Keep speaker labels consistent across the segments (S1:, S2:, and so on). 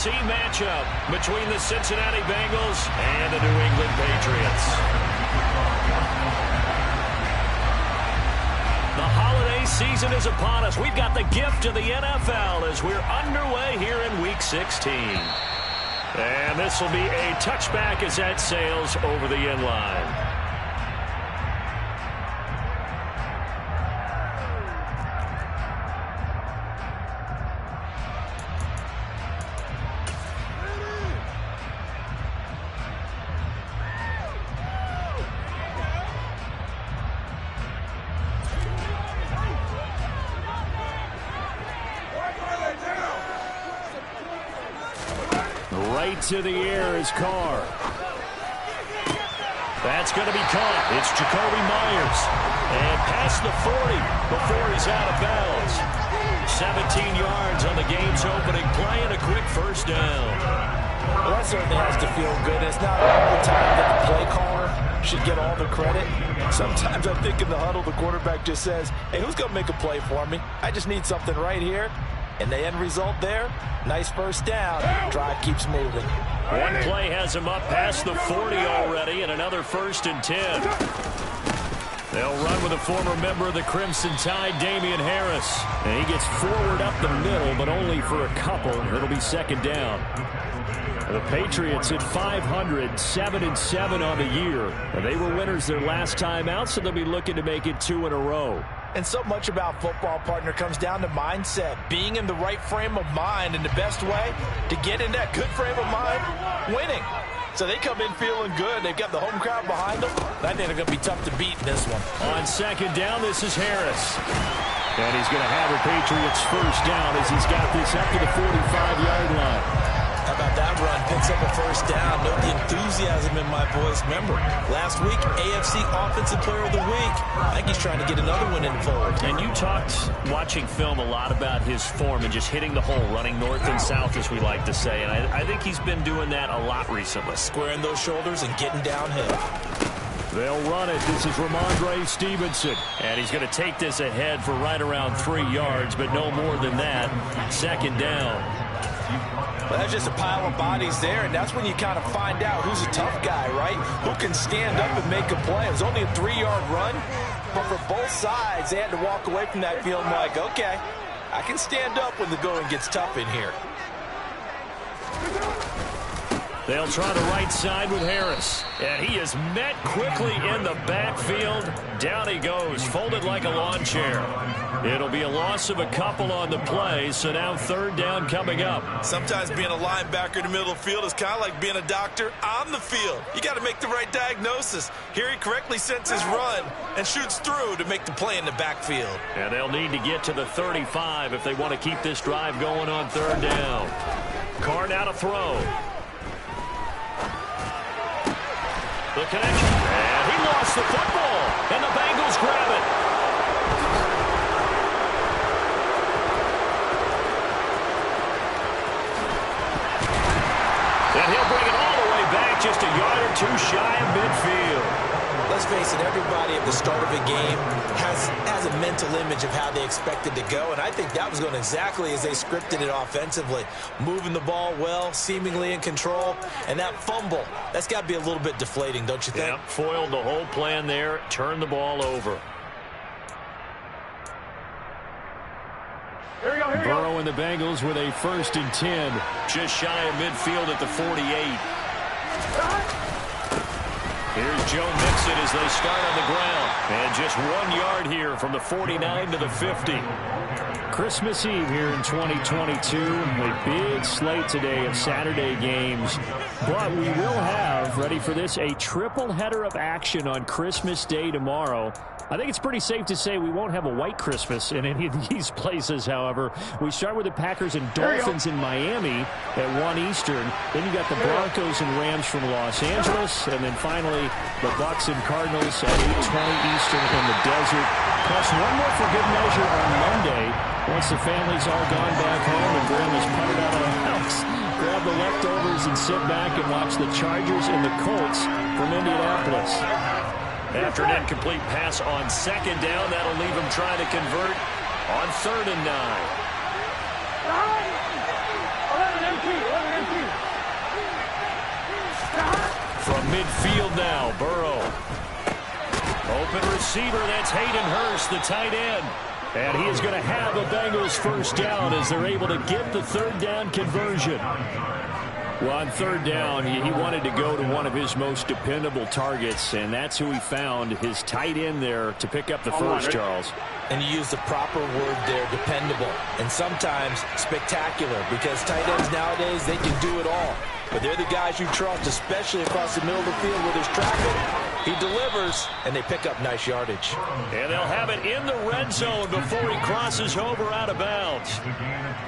S1: Team matchup between the Cincinnati Bengals and the New England Patriots. The holiday season is upon us. We've got the gift of the NFL as we're underway here in Week 16. And this will be a touchback as that sails over the end line. Right to the air is Carr. That's going to be caught. It's Jacoby Myers. And past the 40 before he's out of bounds. 17 yards on the game's opening play and a quick first down.
S2: Well, that certainly has to feel good. It's not all the time that the play caller should get all the credit. Sometimes I think in the huddle, the quarterback just says, hey, who's going to make a play for me? I just need something right here. And the end result there, nice first down. Drive keeps moving.
S1: One play has him up past the 40 already, and another 1st and 10. They'll run with a former member of the Crimson Tide, Damian Harris. And he gets forward up the middle, but only for a couple. It'll be 2nd down. The Patriots at 500, 7-7 on the year. And they were winners their last time out, so they'll be looking to make it 2 in a row.
S2: And so much about football, partner, comes down to mindset. Being in the right frame of mind, and the best way to get in that good frame of mind, winning. So they come in feeling good. They've got the home crowd behind them. I think they're going to be tough to beat in this one.
S1: On 2nd down, this is Harris. And he's going to have a Patriots first down as he's got this up to the 45-yard line.
S2: How about that run? Picks up a first down. Note the enthusiasm in my voice. Remember, last week, AFC Offensive Player of the Week. I think he's trying to get another one in the fold.
S1: And you talked, watching film, a lot about his form and just hitting the hole, running north and south, as we like to say. And I think he's been doing that a lot recently.
S2: Squaring those shoulders and getting downhill.
S1: They'll run it. This is Ramondre Stevenson. And he's going to take this ahead for right around 3 yards, but no more than that. 2nd down.
S2: Well, that's just a pile of bodies there, and that's when you kind of find out who's a tough guy, right? Who can stand up and make a play. It was only a 3-yard run, but for both sides, they had to walk away from that feeling like, okay, I can stand up when the going gets tough in here.
S1: They'll try the right side with Harris. And he is met quickly in the backfield. Down he goes, folded like a lawn chair. It'll be a loss of a couple on the play, so now 3rd down coming up.
S2: Sometimes being a linebacker in the middle of the field is kind of like being a doctor on the field. You got to make the right diagnosis. Here he correctly sends his run and shoots through to make the play in the backfield.
S1: And they'll need to get to the 35 if they want to keep this drive going on 3rd down. Carr now to throw. The connection, and he lost the football, and the Bengals grab it. And he'll bring it all the way back, just a yard or 2 shy of midfield.
S2: Let's face it, everybody at the start of a game has a mental image of how they expect it to go, and I think that was going exactly as they scripted it offensively. Moving the ball well, seemingly in control, and that fumble, that's got to be a little bit deflating, don't you think?
S1: Yeah, foiled the whole plan there, turned the ball over.
S3: Here we go.
S1: Burrow and the Bengals with a 1st and 10, just shy of midfield at the 48. Here's Joe Mixon as they start on the ground. And just 1 yard here from the 49 to the 50. Christmas Eve here in 2022. A big slate today of Saturday games. But we will have, ready for this, a triple header of action on Christmas Day tomorrow. I think it's pretty safe to say we won't have a white Christmas in any of these places, however. We start with the Packers and Dolphins in Miami at 1 Eastern. Then you got the Broncos and Rams from Los Angeles. And then finally, the Bucs and Cardinals at 8:20 Eastern in the desert. Plus one more for good measure on Monday. Once the family's all gone back home and Grandma's puttered out of the house, grab the leftovers and sit back and watch the Chargers and the Colts from Indianapolis. After an incomplete pass on 2nd down, that'll leave him trying to convert on 3rd and 9. midfield now. Burrow. Open receiver, that's Hayden Hurst, the tight end. And he is going to have the Bengals first down as they're able to get the third down conversion. Well, on third down, he wanted to go to one of his most dependable targets, and that's who he found, his tight end there, to pick up the first, Charles.
S2: And you use the proper word there, dependable, and sometimes spectacular, because tight ends nowadays, they can do it all. But they're the guys you trust, especially across the middle of the field where there's traffic. He delivers, and they pick up nice yardage.
S1: And they'll have it in the red zone before he crosses over out of bounds.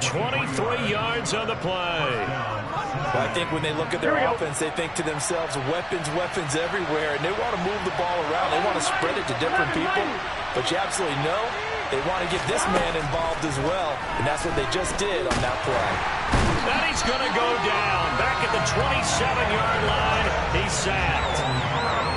S1: 23 yards on the play.
S2: Well, I think when they look at their offense, they think to themselves, weapons, weapons everywhere, and they want to move the ball around. They want to spread it to different people. But you absolutely know they want to get this man involved as well, and that's what they just did on that play.
S1: And he's going to go down. Back at the 27-yard line, he's sacked.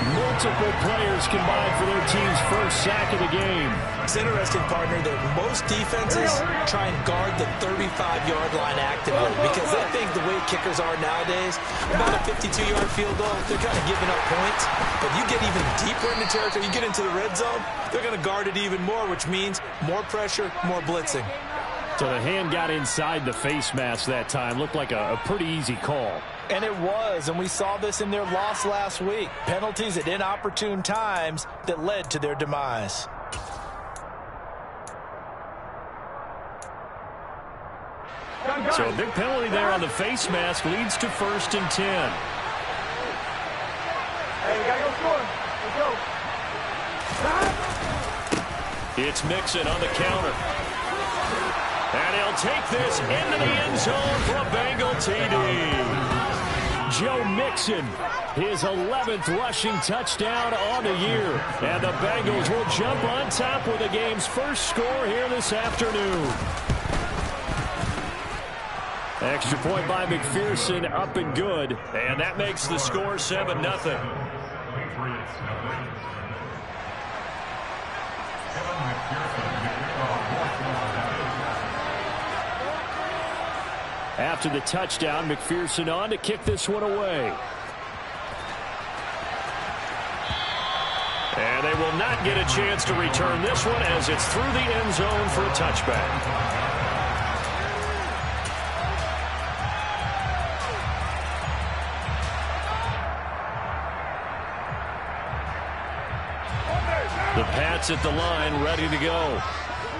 S1: Multiple players combined for their team's first sack of the game.
S2: It's interesting, partner, that most defenses try and guard the 35-yard line actively because they think the way kickers are nowadays, about a 52-yard field goal, they're kind of giving up points. But you get even deeper into territory, you get into the red zone, they're going to guard it even more, which means more pressure, more blitzing.
S1: So the hand got inside the face mask that time. Looked like a pretty easy call.
S2: And it was, and we saw this in their loss last week. Penalties at inopportune times that led to their demise.
S1: So a big penalty there on the face mask leads to 1st and 10.
S3: Hey, we gotta go score. Let's go.
S1: It's Mixon on the counter. And he'll take this into the end zone for a Bengal TD. Joe Mixon, his 11th rushing touchdown on the year. And the Bengals will jump on top with the game's first score here this afternoon. Extra point by McPherson, up and good. And that makes the score 7-0. After the touchdown, McPherson on to kick this one away. And they will not get a chance to return this one as it's through the end zone for a touchback. The Pats at the line, ready to go.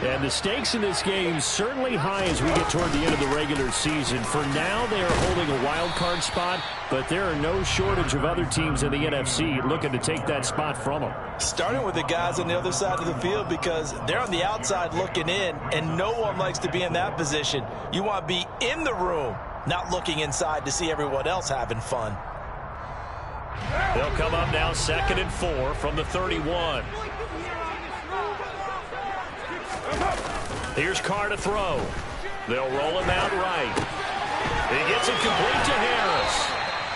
S1: And the stakes in this game certainly high as we get toward the end of the regular season. For now, they are holding a wild card spot, but there are no shortage of other teams in the NFC looking to take that spot from them.
S2: Starting with the guys on the other side of the field because they're on the outside looking in, and no one likes to be in that position. You want to be in the room, not looking inside to see everyone else having fun.
S1: They'll come up now 2nd and 4 from the 31. Here's Carr to throw. They'll roll him out right. He gets it complete to Harris.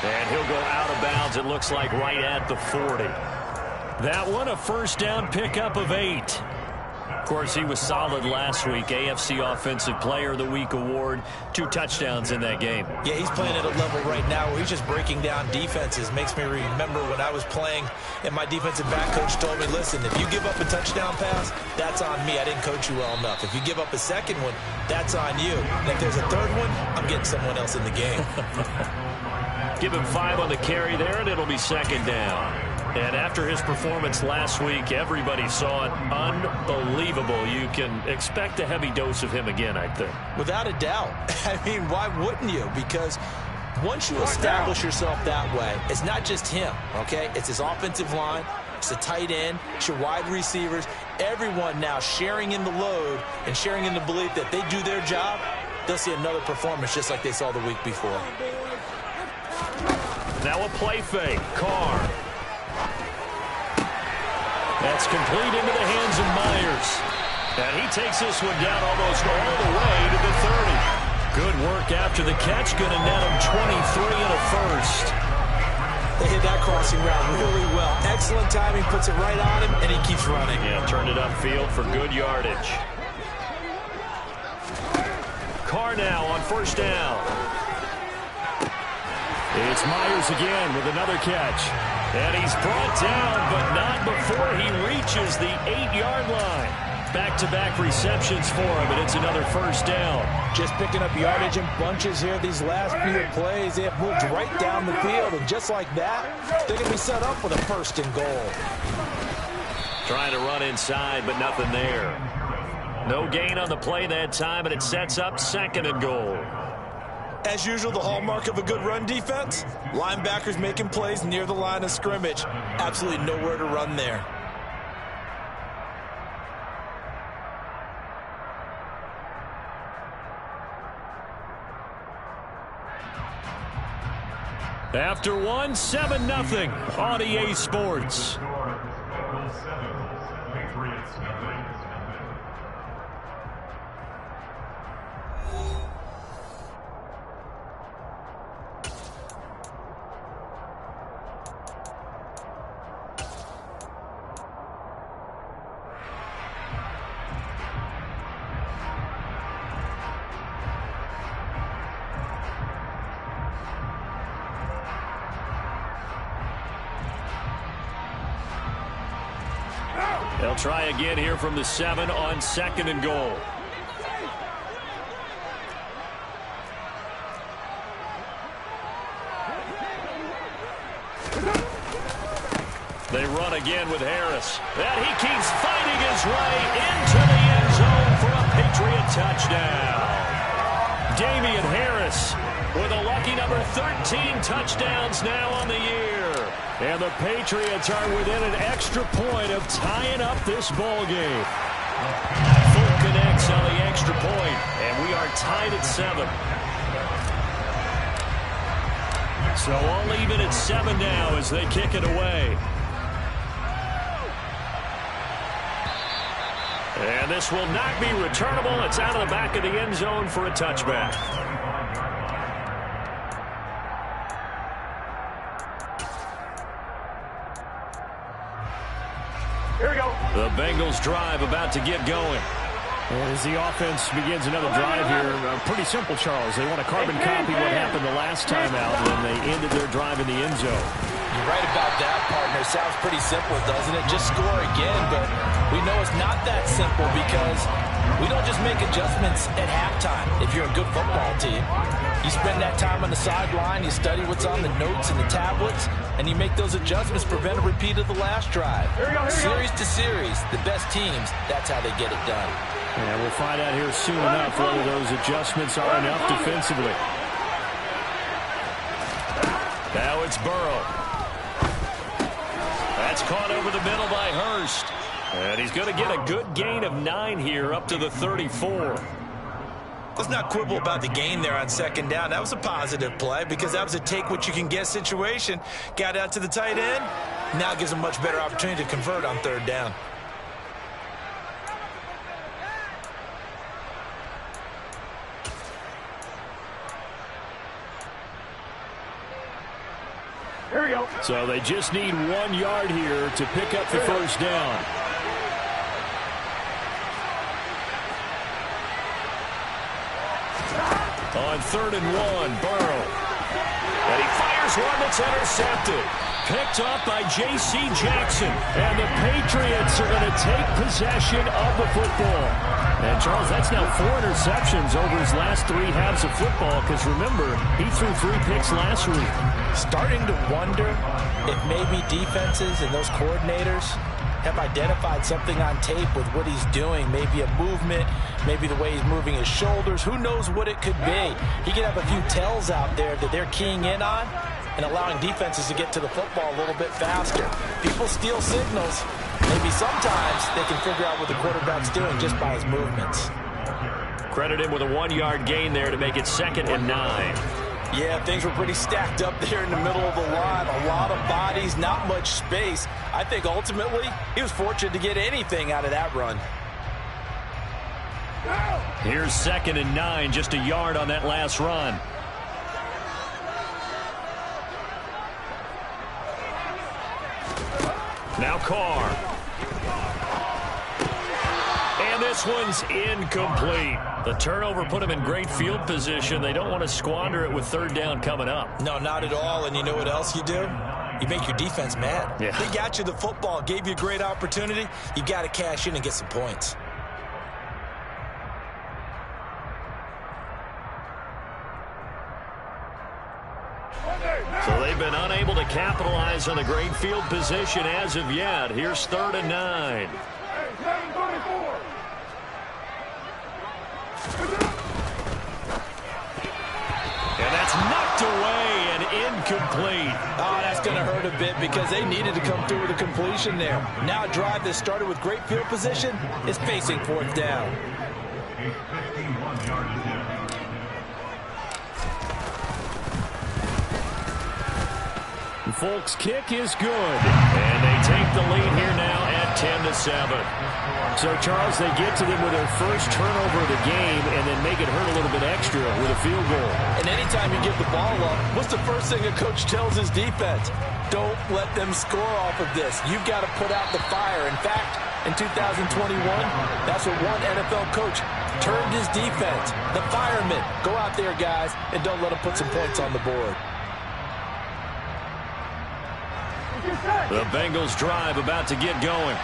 S1: And he'll go out of bounds, it looks like, right at the 40. That one, a first down pickup of 8. Of course, he was solid last week. AFC Offensive Player of the Week award. 2 touchdowns in that game.
S2: Yeah, he's playing at a level right now where he's just breaking down defenses. Makes me remember when I was playing and my defensive back coach told me, listen, if you give up a touchdown pass, that's on me. I didn't coach you well enough. If you give up a second one, that's on you. And if there's a third one, I'm getting someone else in the game.
S1: Give him 5 on the carry there, and it'll be 2nd down. And after his performance last week, everybody saw it. Unbelievable. You can expect a heavy dose of him again, I think.
S2: Without a doubt. I mean, why wouldn't you? Because once you establish yourself that way, it's not just him, okay? It's his offensive line. It's the tight end. It's your wide receivers. Everyone now sharing in the load and sharing in the belief that they do their job, they'll see another performance just like they saw the week before.
S1: Now a play fake. Carr. That's complete into the hands of Myers. And he takes this one down almost all the way to the 30. Good work after the catch. Going to net him 23 and a first.
S2: They hit that crossing route really well. Excellent timing, puts it right on him, and he keeps running.
S1: Yeah, turned it upfield for good yardage. Carr now on 1st down. It's It's Myers again with another catch. And he's brought down, but not before he reaches the 8-yard line. Back-to-back receptions for him, and it's another first down.
S2: Just picking up yardage in bunches here. These last few plays, they have moved right down the field, and just like that, they're going to be set up with a first and goal.
S1: Trying to run inside, but nothing there. No gain on the play that time, and it sets up second and goal.
S2: As usual, the hallmark of a good run defense, linebackers making plays near the line of scrimmage. Absolutely nowhere to run there.
S1: After one, 7-0 on EA Sports. They'll try again here from the 7 on second and goal. They run again with Harris. And he keeps fighting his way into the end zone for a Patriot touchdown. Damian Harris with a lucky number 13 touchdowns now on the year. And the Patriots are within an extra point of tying up this ball game. Full connects on the extra point, and we are tied at 7. So all even at 7 now as they kick it away. And this will not be returnable. It's out of the back of the end zone for a touchback.
S3: Here we go.
S1: The Bengals drive about to get going. As the offense begins another drive here, pretty simple, Charles. They want to carbon copy what happened the last time out when they ended their drive in the end zone.
S2: You're right about that, partner. Sounds pretty simple, doesn't it? Just score again, but we know it's not that simple because we don't just make adjustments at halftime if you're a good football team. You spend that time on the sideline, you study what's on the notes and the tablets, and you make those adjustments to prevent a repeat of the last drive. Series to series, the best teams, that's how they get it done.
S1: And we'll find out here soon enough whether those adjustments are enough defensively. Now it's Burrow. That's caught over the middle by Hurst. And he's going to get a good gain of 9 here up to the 34.
S2: Let's not quibble about the gain there on second down. That was a positive play because that was a take-what-you-can-get situation. Got out to the tight end. Now gives a much better opportunity to convert on third down.
S3: Here we go.
S1: So they just need 1 yard here to pick up the first down. On 3rd and 1, Burrow. And he fires one that's intercepted. Picked up by J.C. Jackson. And the Patriots are going to take possession of the football. And, Charles, that's now 4 interceptions over his last 3 halves of football. Because, remember, he threw 3 picks last week.
S2: Starting to wonder if maybe defenses and those coordinators have identified something on tape with what he's doing. Maybe a movement, maybe the way he's moving his shoulders. Who knows what it could be? He could have a few tells out there that they're keying in on and allowing defenses to get to the football a little bit faster. People steal signals. Maybe sometimes they can figure out what the quarterback's doing just by his movements.
S1: Credit him with a 1 yard gain there to make it 2nd and 9.
S2: Yeah, things were pretty stacked up there in the middle of the line. A lot of bodies, not much space. I think ultimately he was fortunate to get anything out of that run.
S1: Here's 2nd and 9, just a yard on that last run. Now Carr. And this this one's incomplete. The turnover put them in great field position. They don't want to squander it with third down coming up.
S2: No, not at all. And you know what else you do? You make your defense mad.
S1: Yeah.
S2: They got you the football, gave you a great opportunity. You got to cash in and get some points.
S1: So they've been unable to capitalize on the great field position as of yet. Here's 3rd and 9. And that's knocked away and incomplete.
S2: Oh, that's going to hurt a bit because they needed to come through with a completion there. Now a drive that started with great field position is facing 4th down.
S1: Folks' kick is good. And they take the lead here now at 10-7. So, Charles, they get to them with their first turnover of the game and then make it hurt a little bit extra with a field goal.
S2: And anytime you give the ball up, what's the first thing a coach tells his defense? Don't let them score off of this. You've got to put out the fire. In fact, in 2021, that's what one NFL coach termed his defense. The firemen. Go out there, guys, and don't let them put some points on the board.
S1: The Bengals drive about to get going.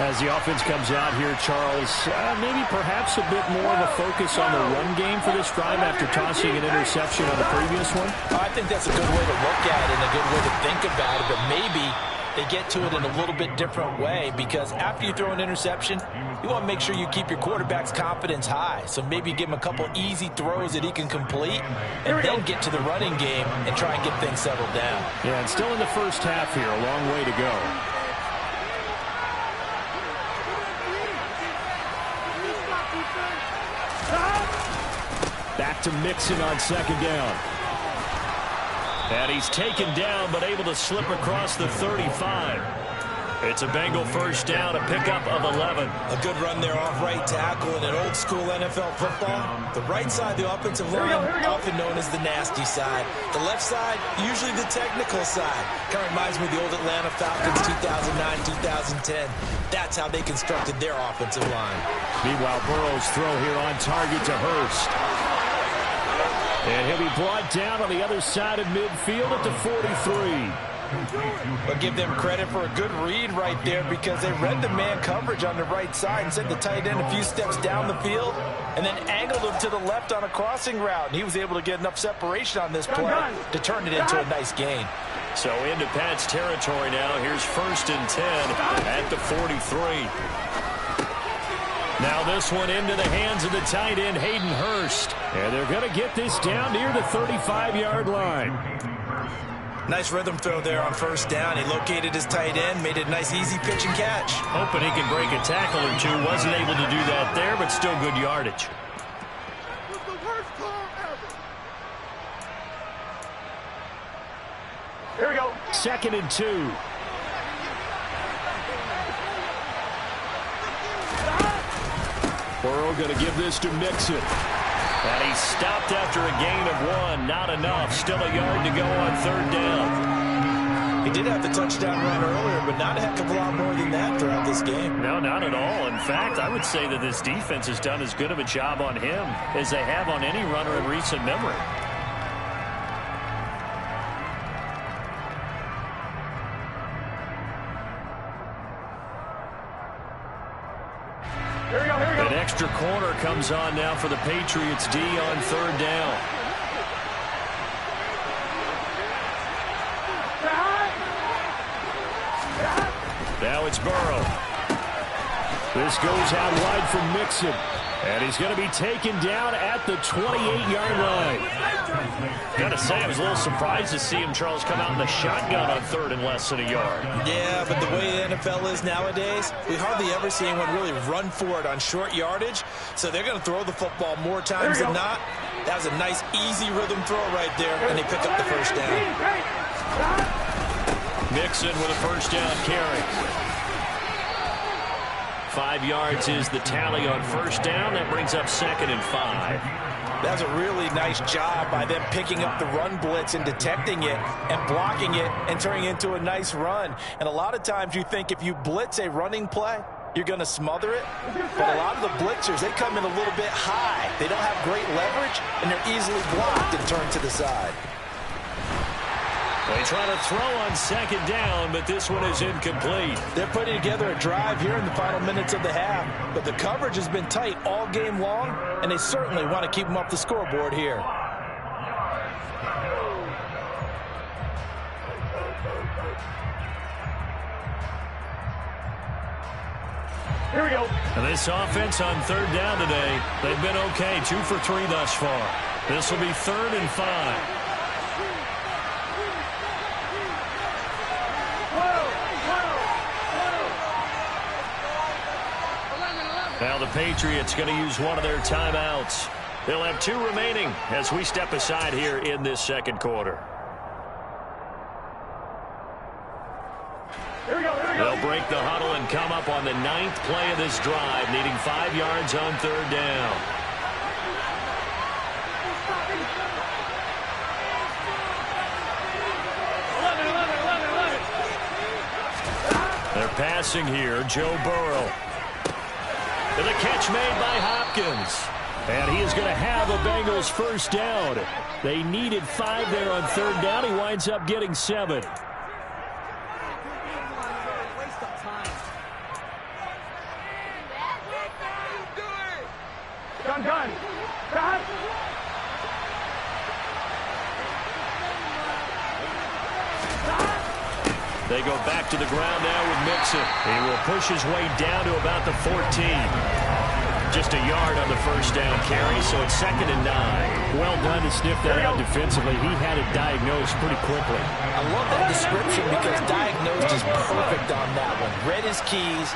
S1: As the offense comes out here, Charles, maybe perhaps a bit more of a focus on the run game for this drive after tossing an interception on the previous one?
S2: I think that's a good way to look at it and a good way to think about it, but maybe they get to it in a little bit different way because after you throw an interception, you want to make sure you keep your quarterback's confidence high. So maybe give him a couple easy throws that he can complete and then get to the running game and try and get things settled down.
S1: Yeah, and still in the first half here, a long way to go. Back to Mixon on 2nd down. And he's taken down, but able to slip across the 35. It's a Bengal first down, a pickup of 11.
S2: A good run there off right tackle in an old-school NFL football. The right side, the offensive line, often known as the nasty side. The left side, usually the technical side. Kind of reminds me of the old Atlanta Falcons 2009-2010. That's how they constructed their offensive line.
S1: Meanwhile, Burrow's throw here on target to Hurst. And he'll be brought down on the other side of midfield at the 43.
S2: But give them credit for a good read right there because they read the man coverage on the right side and sent the tight end a few steps down the field and then angled him to the left on a crossing route. And he was able to get enough separation on this play to turn it into a nice gain.
S1: So into Pat's territory now. Here's 1st and 10 at the 43. Now this one into the hands of the tight end, Hayden Hurst. And they're going to get this down near the 35-yard line.
S2: Nice rhythm throw there on 1st down. He located his tight end, made it a nice easy pitch and catch.
S1: Hoping he can break a tackle or two. Wasn't able to do that there, but still good yardage.
S3: Here we go.
S1: 2nd and 2. Burrow going to give this to Mixon. And he stopped after a gain of 1. Not enough. Still a yard to go on 3rd down.
S2: He did have the touchdown run earlier, but not a heck of a lot more than that throughout this game.
S1: No, not at all. In fact, I would say that this defense has done as good of a job on him as they have on any runner in recent memory. An extra corner comes on now for the Patriots D on 3rd down. Now it's Burrow. This goes out wide from Mixon. And he's going to be taken down at the 28-yard line. Gotta say, I was a little surprised to see him, Charles, come out in the shotgun on 3rd and less than a yard.
S2: Yeah, but the way the NFL is nowadays, we hardly ever see anyone really run for it on short yardage. So they're going to throw the football more times than not. That was a nice, easy rhythm throw right there, and they pick up the 1st down.
S1: Mixon with a 1st down carry. 5 yards is the tally on 1st down. That brings up 2nd and 5.
S2: That's a really nice job by them picking up the run blitz and detecting it and blocking it and turning it into a nice run. And a lot of times you think if you blitz a running play, you're going to smother it. But a lot of the blitzers, they come in a little bit high. They don't have great leverage, and they're easily blocked and turned to the side.
S1: They try to throw on second down, but this one is incomplete.
S2: They're putting together a drive here in the final minutes of the half, but the coverage has been tight all game long, and they certainly want to keep them off the scoreboard here.
S3: Here we go.
S1: And this offense on third down today, they've been okay, 2 for 3 thus far. This will be 3rd and 5. Now the Patriots going to use one of their timeouts. They'll have 2 remaining as we step aside here in this second quarter.
S3: Here we go.
S1: They'll break the huddle and come up on the 9th play of this drive, needing 5 yards on third down. They're passing here, Joe Burrow. And the catch made by Hopkins. And he is going to have a Bengals first down. They needed 5 there on third down. He winds up getting 7.
S3: Gun.
S1: They go back to the ground now with Mixon. He will push his way down to about the 14. Just a yard on the first down carry, so it's 2nd and 9.
S4: Well done to sniff that out defensively. He had it diagnosed pretty quickly.
S2: I love that description because diagnosed is perfect on that one. Read his keys,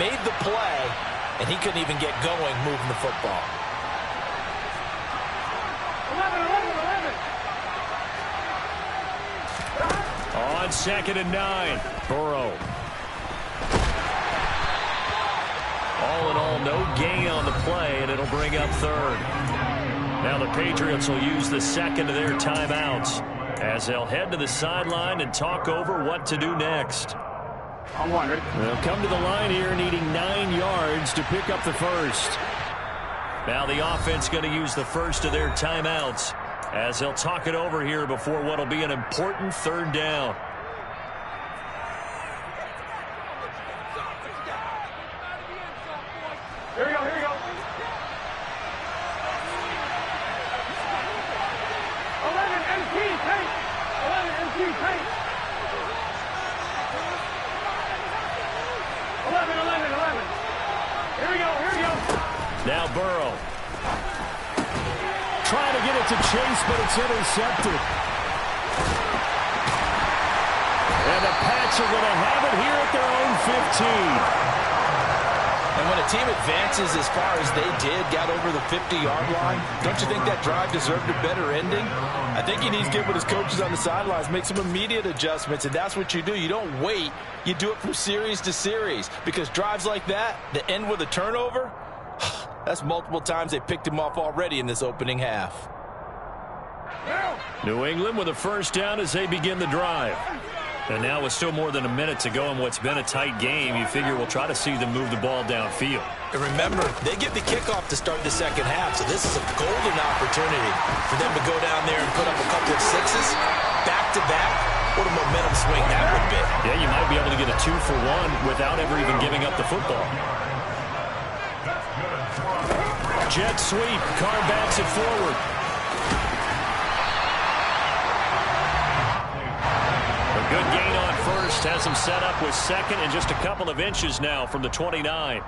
S2: made the play, and he couldn't even get going moving the football.
S3: 11.
S1: On 2nd and 9, Burrow. All in all, no gain on the play, and it'll bring up 3rd. Now the Patriots will use the 2nd of their timeouts as they'll head to the sideline and talk over what to do next.
S3: I'm wondering.
S1: They'll come to the line here needing 9 yards to pick up the first. Now the offense going to use the first of their timeouts as they'll talk it over here before what will be an important third down.
S3: Here we go. 11 MT tape. 11 MT tape. 11. Here we go.
S1: Now Burrow. Trying to get it to Chase, but it's intercepted. And the Pats are going to have it here at their own 15.
S2: And when a team advances as far as they did, got over the 50-yard line, don't you think that drive deserved a better ending? I think he needs to get with his coaches on the sidelines, make some immediate adjustments, and that's what you do. You don't wait. You do it from series to series because drives like that end with a turnover, that's multiple times they picked him off already in this opening half.
S1: New England with a first down as they begin the drive. And now with still more than a minute to go in what's been a tight game, you figure we'll try to see them move the ball downfield.
S2: And remember, they get the kickoff to start the second half, so this is a golden opportunity for them to go down there and put up a couple of sixes, back-to-back. What a momentum swing that would be.
S1: Yeah, you might be able to get a 2-for-1 without ever even giving up the football. Jet sweep. Carr backs it forward. A good gain on first. Has him set up with 2nd and just a couple of inches now from the 29.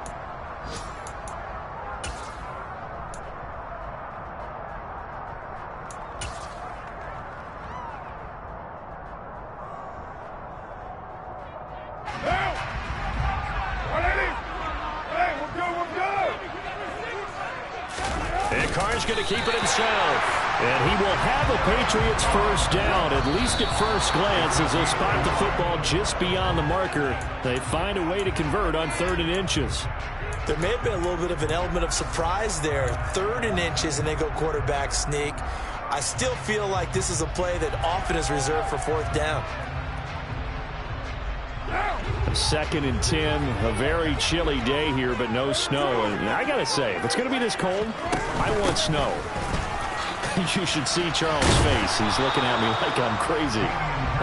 S1: And Carr's going to keep it himself. And he will have a Patriots first down, at least at first glance, as they'll spot the football just beyond the marker. They find a way to convert on 3rd and inches.
S2: There may have been a little bit of an element of surprise there. 3rd and inches, and they go quarterback sneak. I still feel like this is a play that often is reserved for 4th down.
S1: 2nd and 10, a very chilly day here, but no snow. And I got to say, if it's going to be this cold, I want snow. You should see Charles' face. He's looking at me like I'm crazy.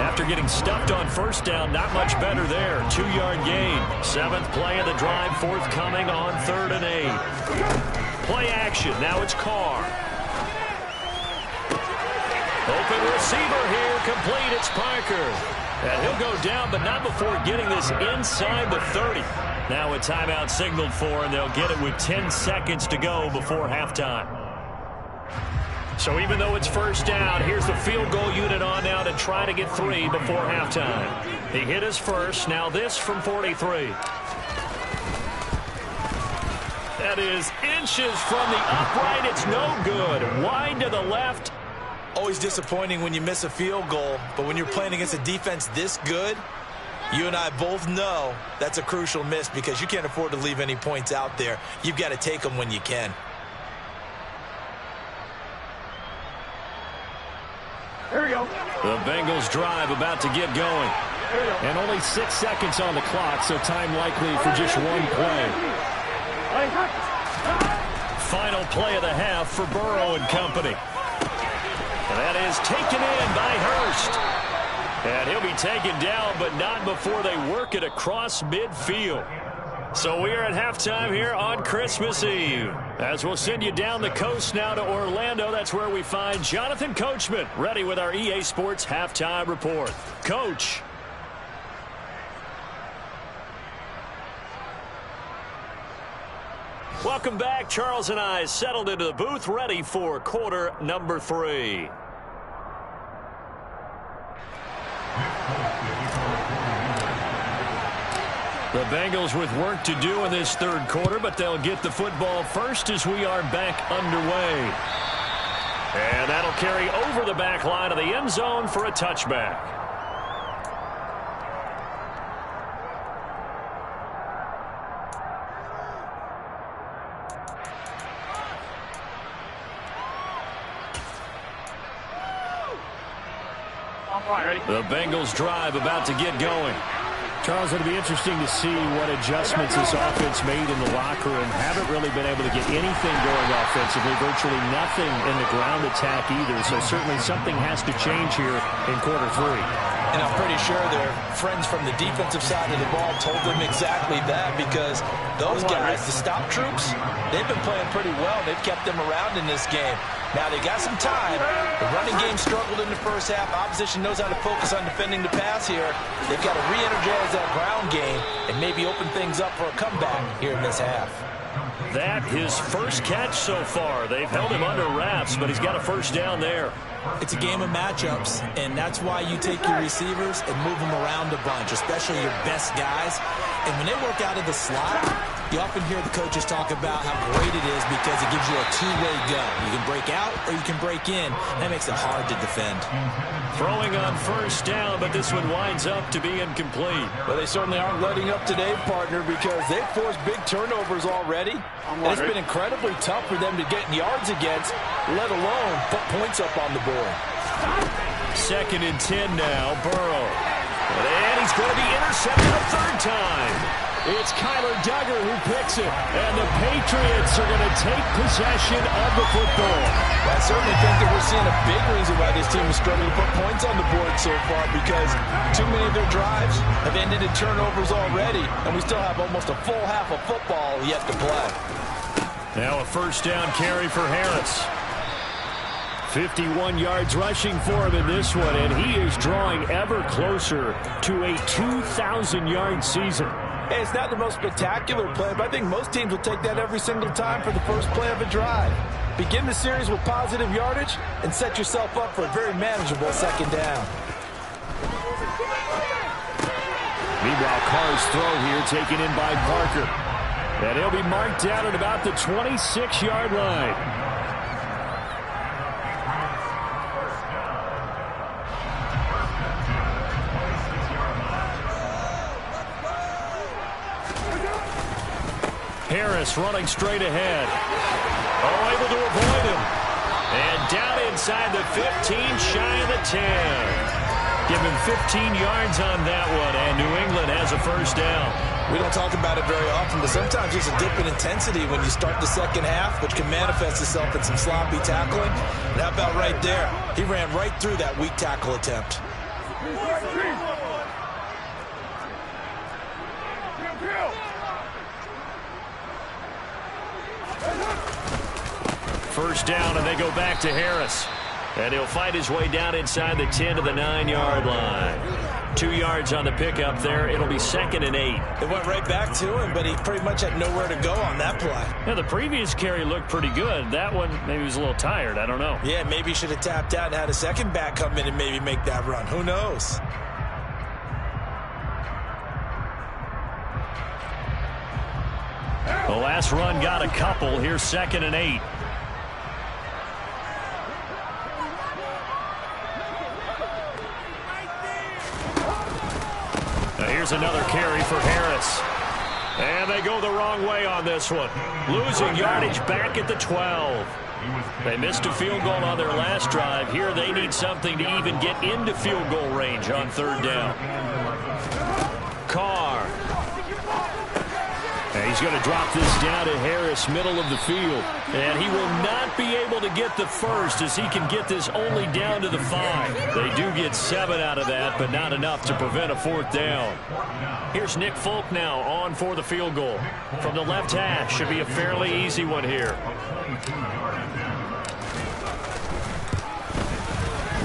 S1: After getting stuffed on first down, not much better there. 2-yard gain. 7th play of the drive, forthcoming on 3rd and 8. Play action. Now it's Carr. Open receiver here. Complete. It's Parker. And he'll go down, but not before getting this inside the 30. Now a timeout signaled for, and they'll get it with 10 seconds to go before halftime. So even though it's first down, here's the field goal unit on now to try to get 3 before halftime. He hit his first. Now this from 43. That is inches from the upright. It's no good. Wide to the left.
S2: Always disappointing when you miss a field goal, but when you're playing against a defense this good, you and I both know that's a crucial miss because you can't afford to leave any points out there. You've got to take them when you can.
S3: Here we go.
S1: The Bengals drive about to get going. And only 6 seconds on the clock, so time likely for just one play. Final play of the half for Burrow and company. And that is taken in by Hurst. And he'll be taken down, but not before they work it across midfield. So we are at halftime here on Christmas Eve. As we'll send you down the coast now to Orlando. That's where we find Jonathan Coachman ready with our EA Sports halftime report. Coach. Welcome back. Charles and I settled into the booth ready for quarter number 3. The Bengals with work to do in this third quarter, but they'll get the football first as we are back underway. And that'll carry over the back line of the end zone for a touchback. The Bengals drive about to get going.
S4: Charles, it'll be interesting to see what adjustments this offense made in the locker room. Haven't really been able to get anything going offensively, virtually nothing in the ground attack either. So certainly something has to change here in quarter 3.
S2: And I'm pretty sure their friends from the defensive side of the ball told them exactly that because those guys, the stop troops, they've been playing pretty well. They've kept them around in this game. Now they got some time. The running game struggled in the first half. Opposition knows how to focus on defending the pass here. They've got to re-energize that ground game and maybe open things up for a comeback here in this half.
S1: That his first catch so far. They've held him under wraps, but he's got a first down there.
S5: It's a game of matchups, and that's why you take your receivers and move them around a bunch, especially your best guys. And when they work out of the slot, you often hear the coaches talk about how great it is because it gives you a two-way go. You can break out or you can break in. That makes it hard to defend.
S1: Throwing on first down, but this one winds up to be incomplete.
S2: Well, they certainly aren't letting up today, partner, because they've forced big turnovers already. And it's been incredibly tough for them to get yards against, let alone put points up on the board.
S1: 2nd and 10 now, Burrow. And he's going to be intercepted a third time. It's Kyler Duggar who picks it, and the Patriots are going to take possession of the football.
S2: Well, I certainly think that we're seeing a big reason why this team is struggling to put points on the board so far because too many of their drives have ended in turnovers already, and we still have almost a full half of football yet to play.
S1: Now a first down carry for Harris. 51 yards rushing for him in this one, and he is drawing ever closer to a 2,000-yard season.
S2: Hey, it's not the most spectacular play, but I think most teams will take that every single time for the first play of a drive. Begin the series with positive yardage and set yourself up for a very manageable second down.
S1: Meanwhile, Carr's throw here taken in by Parker. And he'll be marked down at about the 26-yard line. Harris running straight ahead. Oh, able to avoid him. And down inside the 15, shy of the 10. Give him 15 yards on that one, and New England has a first down.
S5: We don't talk about it very often, but sometimes there's a dip in intensity when you start the second half, which can manifest itself in some sloppy tackling. And how about right there? He ran right through that weak tackle attempt.
S1: First down, and they go back to Harris. And he'll fight his way down inside the 10 to the 9-yard line. 2 yards on the pickup there. It'll be 2nd and 8.
S5: It went right back to him, but he pretty much had nowhere to go on that play.
S1: Yeah, the previous carry looked pretty good. That one, maybe he was a little tired. I don't know.
S5: Yeah, maybe he should have tapped out and had a second back come in and maybe make that run. Who knows?
S1: The last run got a couple. Here's 2nd and 8. Here's another carry for Harris. And they go the wrong way on this one. Losing yardage back at the 12. They missed a field goal on their last drive. Here they need something to even get into field goal range on 3rd down. Carr. And he's going to drop this down to Harris, middle of the field. And he will not be able to get the first as he can get this only down to the 5. They do get 7 out of that, but not enough to prevent a 4th down. Here's Nick Folk now on for the field goal. From the left hash, should be a fairly easy one here.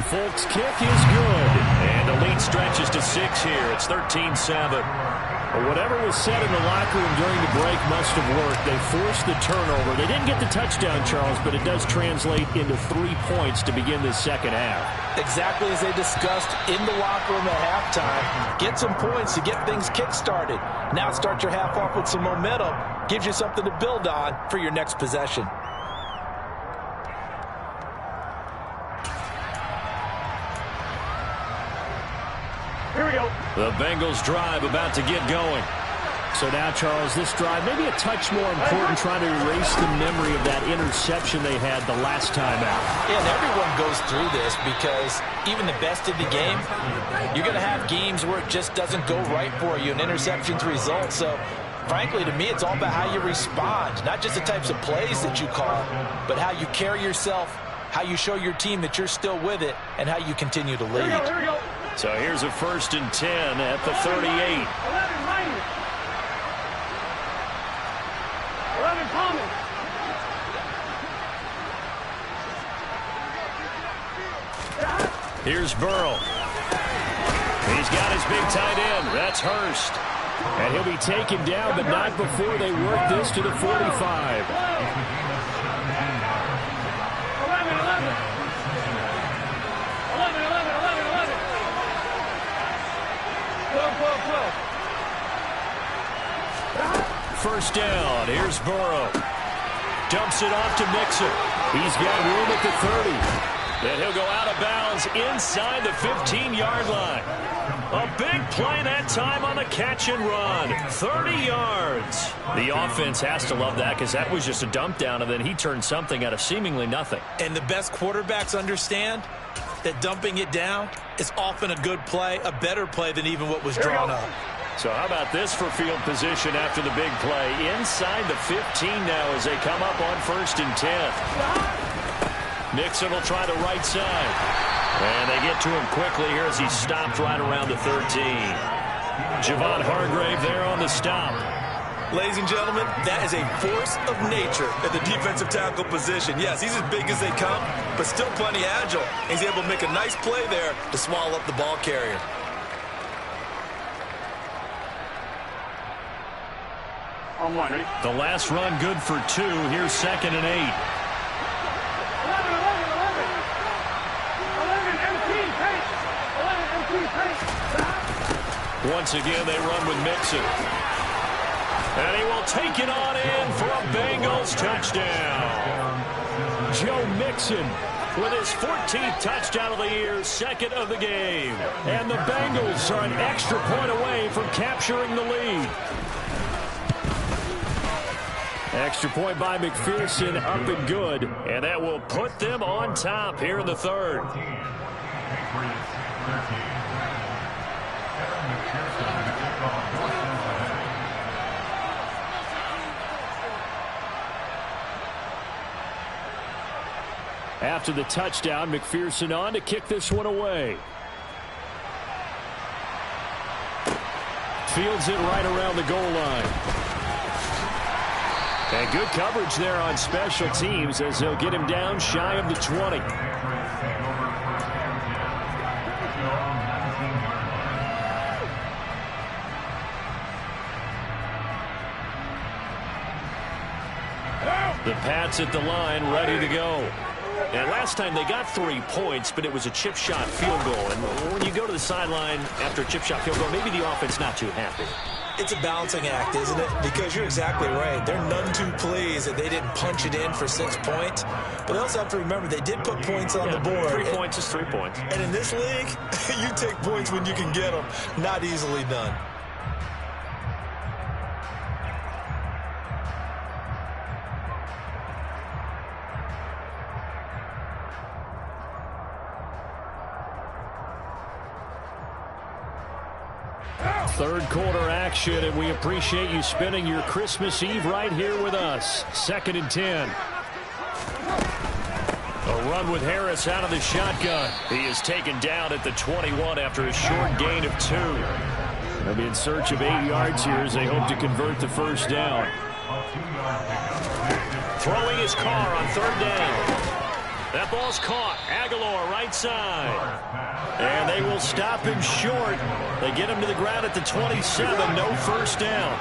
S1: Folk's kick is good. And the lead stretches to 6 here. It's 13-7. Well, whatever was said in the locker room during the break must have worked. They forced the turnover. They didn't get the touchdown, Charles, but it does translate into 3 points to begin this second half.
S5: Exactly as they discussed in the locker room at halftime. Get some points to get things kick-started. Now start your half off with some momentum. Gives you something to build on for your next possession.
S3: Here we go.
S1: The Bengals drive about to get going.
S4: So now, Charles, this drive maybe a touch more important, trying to erase the memory of that interception they had the last time out.
S5: Yeah, and everyone goes through this because even the best in the game, you're going to have games where it just doesn't go right for you, and interceptions result. So, frankly, to me, it's all about how you respond, not just the types of plays that you call, but how you carry yourself, how you show your team that you're still with it, and how you continue to lead.
S3: Here we go.
S1: So here's a 1st and 10 at the 38.
S3: 11 minus. 11 common.
S1: Here's Burrow. He's got his big tight end. That's Hurst.
S4: And he'll be taken down, but not before they work this to the 45.
S1: 1st down. Here's Burrow. Dumps it off to Mixon. He's got room at the 30. And he'll go out of bounds inside the 15-yard line. A big play that time on the catch and run. 30 yards. The offense has to love that because that was just a dump down, and then he turned something out of seemingly nothing.
S5: And the best quarterbacks understand that dumping it down is often a good play, a better play than even what was drawn up.
S1: So how about this for field position after the big play? Inside the 15 now as they come up on 1st and 10. Mixon will try the right side. And they get to him quickly here as he stopped right around the 13. Javon Hargrave there on the stop.
S5: Ladies and gentlemen, that is a force of nature at the defensive tackle position. Yes, he's as big as they come, but still plenty agile. He's able to make a nice play there to swallow up the ball carrier.
S3: On 1, ready?
S1: The last run good for 2. Here's 2nd and 8.
S3: 11, 11, 11. 11 empty pace. 11 empty pace.
S1: Once again, they run with Mixon. And he will take it on in for a Bengals touchdown. Joe Mixon with his 14th touchdown of the year, 2nd of the game. And the Bengals are an extra point away from capturing the lead. Extra point by McPherson, up and good. And that will put them on top here in the 3rd.
S4: After the touchdown, McPherson on to kick this one away. Fields it right around the goal line. And good coverage there on special teams as they'll get him down shy of the 20. The Pats at the line, ready to go. And last time they got 3 points, but it was a chip shot field goal. And when you go to the sideline after a chip shot field goal, maybe the offense not too happy.
S5: It's a balancing act, isn't it? Because you're exactly right. They're none too pleased that they didn't punch it in for 6 points. But they also have to remember they did put points on the board.
S4: 3 points is 3 points.
S5: And in this league, you take points when you can get them. Not easily done.
S4: Third quarter action, and we appreciate you spending your Christmas Eve right here with us. 2nd and 10. A run with Harris out of the shotgun. He is taken down at the 21 after a short gain of 2. They'll be in search of 8 yards here as they hope to convert the first down. Throwing his car on 3rd down. That ball's caught. Aguilar right side. And they will stop him short. They get him to the ground at the 27. No first down.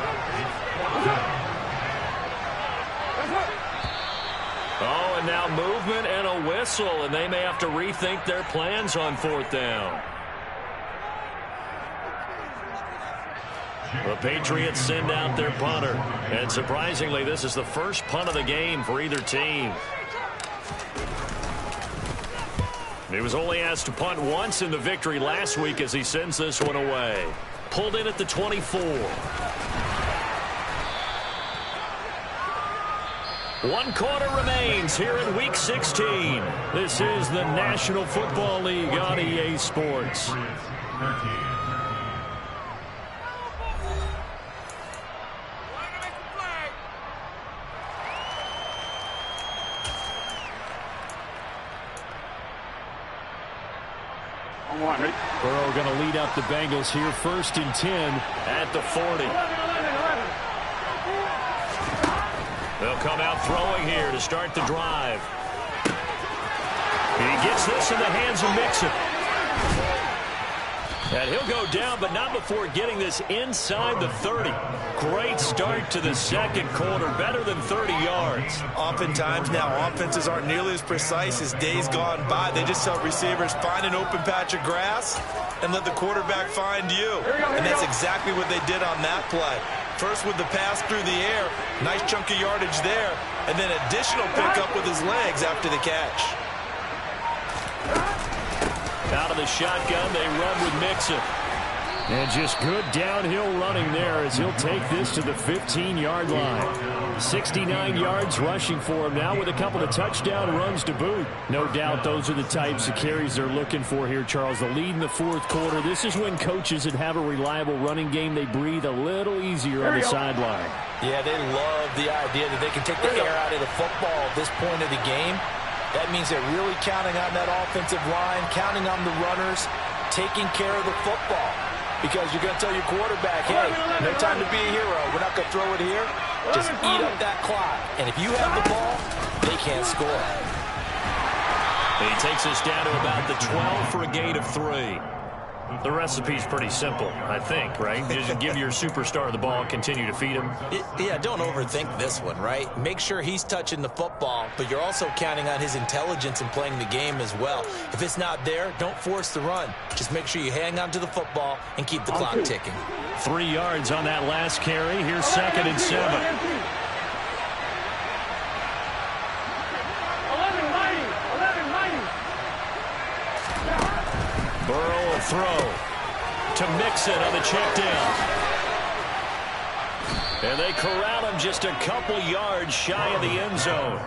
S4: Oh, and now movement and a whistle. And they may have to rethink their plans on 4th down. The Patriots send out their punter. And surprisingly, this is the first punt of the game for either team. He was only asked to punt once in the victory last week as he sends this one away. Pulled in at the 24. 1 quarter remains here in Week 16. This is the National Football League on EA Sports. Burrow going to lead up the Bengals here. 1st and 10 at the 40. They'll come out throwing here to start the drive. He gets this in the hands of Mixon. And he'll go down, but not before getting this inside the 30. Great start to the 2nd quarter. Better than 30 yards.
S2: Oftentimes now, offenses aren't nearly as precise as days gone by. They just tell receivers, find an open patch of grass and let the quarterback find you. And that's exactly what they did on that play. First with the pass through the air. Nice chunk of yardage there. And then additional pickup with his legs after the catch.
S4: Out of the shotgun, they run with Mixon. And just good downhill running there as he'll take this to the 15-yard line. 69 yards rushing for him now with a couple of touchdown runs to boot. No doubt those are the types of carries they're looking for here, Charles. The lead in the 4th quarter. This is when coaches that have a reliable running game, they breathe a little easier on the sideline.
S5: Yeah, they love the idea that they can take the air out of the football at this point of the game. That means they're really counting on that offensive line, counting on the runners, taking care of the football. Because you're going to tell your quarterback, hey, no time to be a hero. We're not going to throw it here. Just eat up that clock. And if you have the ball, they can't score.
S4: He takes us down to about the 12 for a gain of 3. The recipe's pretty simple, I think, right? Just give your superstar the ball, continue to feed him.
S5: Yeah, don't overthink this one, right? Make sure he's touching the football, but you're also counting on his intelligence in playing the game as well. If it's not there, don't force the run. Just make sure you hang on to the football and keep the clock ticking.
S4: 3 yards on that last carry. Here's 2nd and 7. Burrow will throw to Mixon on the check down. And they corral him just a couple yards shy of the end zone.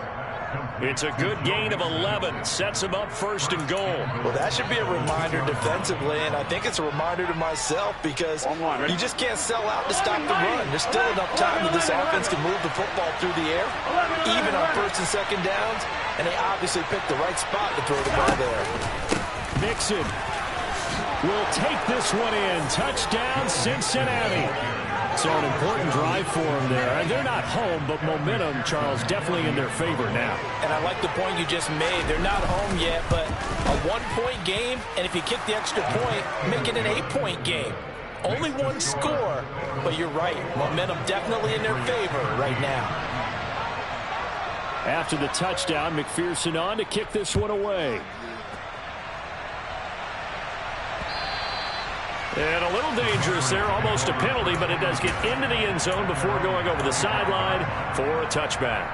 S1: It's a good gain of 11. Sets him up first and goal.
S2: Well, that should be a reminder defensively, and I think it's a reminder to myself because you just can't sell out to stop the run. There's still enough time that this offense can move the football through the air, even on first and second downs, and they obviously picked the right spot to throw the ball there.
S4: Mixon will take this one in. Touchdown, Cincinnati. So an important drive for them there. They're not home, but momentum, Charles, definitely in their favor now.
S2: And I like the point you just made. They're not home yet, but a one-point game, and if you kick the extra point, make it an 8-point game. Only one score, but you're right. Momentum definitely in their favor right now.
S4: After the touchdown, McPherson on to kick this one away.
S1: And a little dangerous there, almost a penalty, but it does get into the end zone before going over the sideline for a touchback.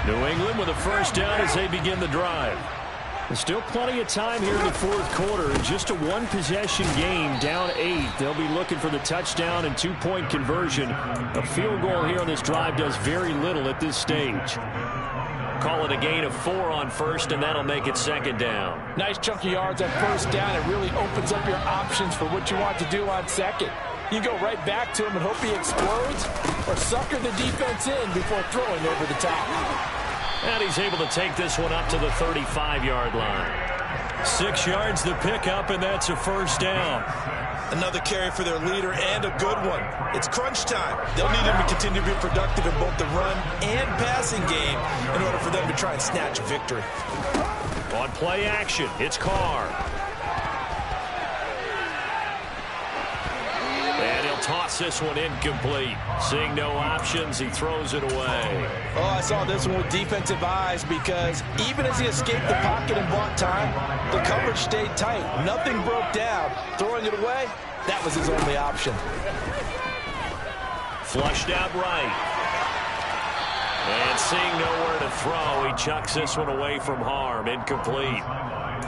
S1: New England with a first down as they begin the drive.
S4: There's still plenty of time here in the fourth quarter. Just a one-possession game, down 8. They'll be looking for the touchdown and two-point conversion. A field goal here on this drive does very little at this stage.
S1: Call it a gain of 4 on first, and that'll make it second down.
S2: Nice chunk of yards on first down. It really opens up your options for what you want to do on second. You go right back to him and hope he explodes, or sucker the defense in before throwing over the top.
S1: And he's able to take this one up to the 35-yard line.
S4: 6 yards the pickup, and that's a first down.
S5: Another carry for their leader and a good one. It's crunch time. They'll need him to continue to be productive in both the run and passing game in order for them to try and snatch a victory.
S1: On play action, it's Carr. And he'll toss this one incomplete. Seeing no options, he throws it away.
S2: Oh, I saw this one with defensive eyes because even as he escaped the pocket and bought time, the coverage stayed tight. Nothing broke down. Throwing it away, that was his only option.
S1: Flushed out right. And seeing nowhere to throw, he chucks this one away from harm. Incomplete.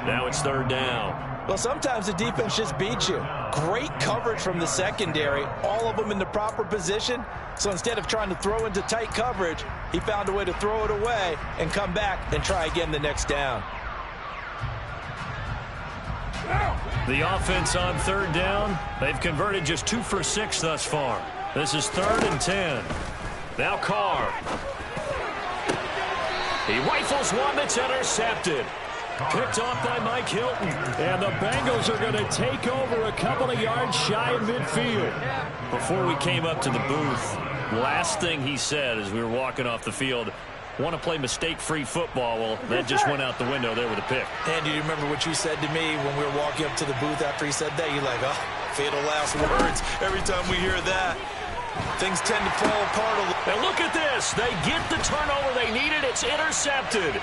S1: Now it's third down.
S2: Well, sometimes the defense just beats you. Great coverage from the secondary, all of them in the proper position. So instead of trying to throw into tight coverage, he found a way to throw it away and come back and try again the next down.
S4: The offense on third down, they've converted just 2 for 6 thus far. This is 3rd and 10.
S1: Now Carr. He rifles one that's intercepted.
S4: Picked off by Mike Hilton. And the Bengals are going to take over a couple of yards shy of midfield.
S1: Before we came up to the booth, last thing he said as we were walking off the field, want to play mistake-free football. Well, that just went out the window there with a pick.
S5: And do you remember what you said to me when we were walking up to the booth after he said that? You're like, oh, fatal last words. Every time we hear that, things tend to fall apart a little.
S1: And look at this. They get the turnover they needed. It's intercepted.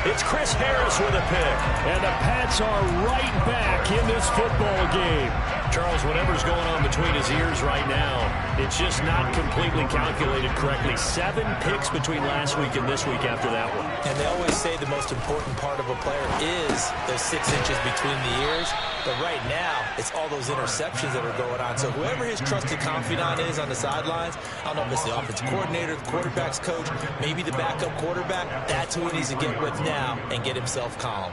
S1: It's Chris Harris with a pick.
S4: And the Pats are right back in this football game.
S1: Charles, whatever's going on between his ears right now, it's just not completely calculated correctly. 7 picks between last week and this week after that one.
S5: And they always say the most important part of a player is those 6 inches between the ears. But right now, it's all those interceptions that are going on. So whoever his trusted confidant is on the sidelines, I don't know if it's the offensive coordinator, the quarterback's coach, maybe the backup quarterback, that's who he needs to get with now and get himself calm.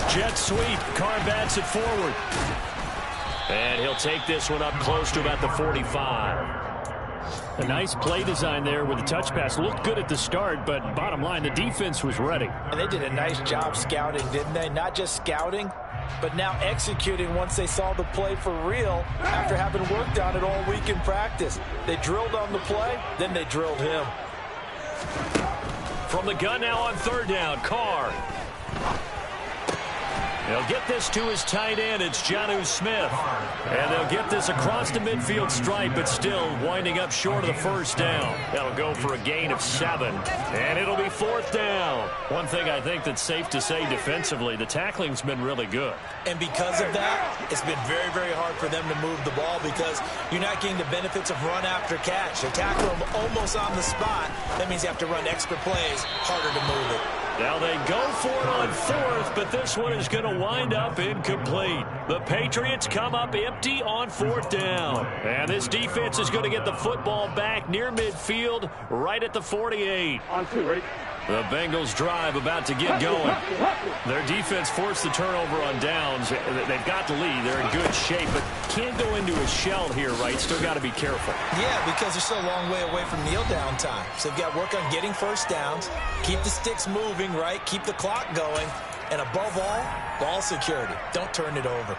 S4: Jet sweep. Carr bats it forward.
S1: And he'll take this one up close to about the 45.
S4: A nice play design there with the touch pass. Looked good at the start, but bottom line, the defense was ready.
S2: And they did a nice job scouting, didn't they? Not just scouting, but now executing once they saw the play for real after having worked on it all week in practice. They drilled on the play, then they drilled him.
S1: From the gun now on third down, Carr. They'll get this to his tight end. It's Jonnu Smith. And they'll get this across the midfield stripe, but still winding up short of the first down. That'll go for a gain of 7. And it'll be 4th down. One thing I think that's safe to say defensively, the tackling's been really good.
S5: And because of that, it's been very, very hard for them to move the ball because you're not getting the benefits of run after catch. They tackle them almost on the spot. That means you have to run extra plays, harder to move it.
S1: Now they go for it on 4th, but this one is going to wind up incomplete. The Patriots come up empty on 4th down. And this defense is going to get the football back near midfield, right at the 48.
S3: On 2, ready?
S1: The Bengals drive about to get going. Their defense forced the turnover on downs. They've got the lead. They're in good shape, but can't go into a shell here, right? Still got to be careful.
S5: Yeah, because they're still a long way away from kneel down time. So they've got to work on getting first downs, keep the sticks moving, right? Keep the clock going. And above all, ball security. Don't turn it over.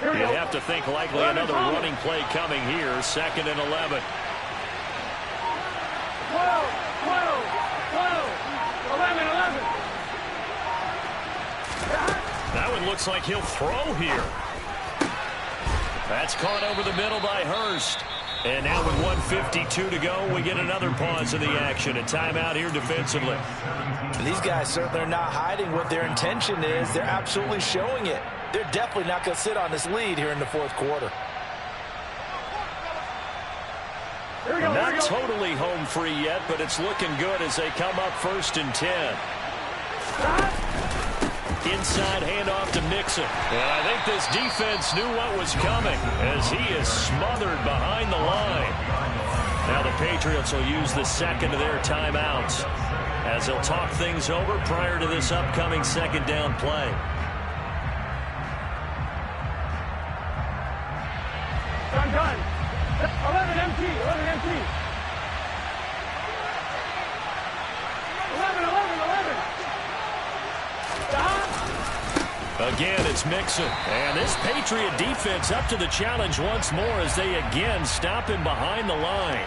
S1: You'd have to think likely another running play coming here. 2nd and 11.
S3: 12, 12, 12, 11, 11.
S1: That one looks like he'll throw here. That's caught over the middle by Hurst. And now with 1:52 to go, we get another pause in the action. A timeout here defensively.
S2: And these guys certainly are not hiding what their intention is. They're absolutely showing it. They're definitely not going to sit on this lead here in the 4th quarter.
S1: Not totally home free yet, but it's looking good as they come up 1st and 10. Inside handoff to Mixon. And I think this defense knew what was coming as he is smothered behind the line. Now the Patriots will use the 2nd of their timeouts as they'll talk things over prior to this upcoming 2nd down play.
S3: Done. 11 empty, 11 empty. 11, 11, 11.
S1: Again, it's Mixon. And this Patriot defense up to the challenge once more as they again stop him behind the line.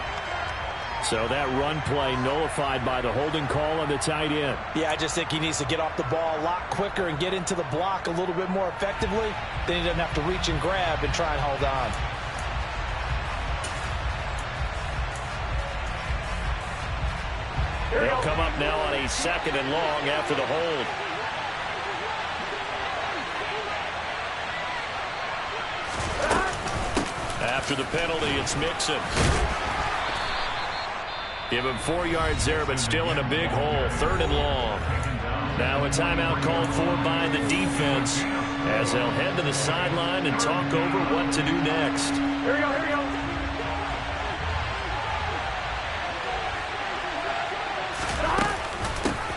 S1: So that run play nullified by the holding call on the tight end.
S2: Yeah, I just think he needs to get off the ball a lot quicker and get into the block a little bit more effectively. Then he doesn't have to reach and grab and try and hold on.
S1: They'll come up now on a 2nd and long after the hold. After the penalty, it's Mixon. Give him 4 yards there, but still in a big hole. 3rd and long. Now a timeout called for by the defense as they'll head to the sideline and talk over what to do next.
S3: Here we go, here we go.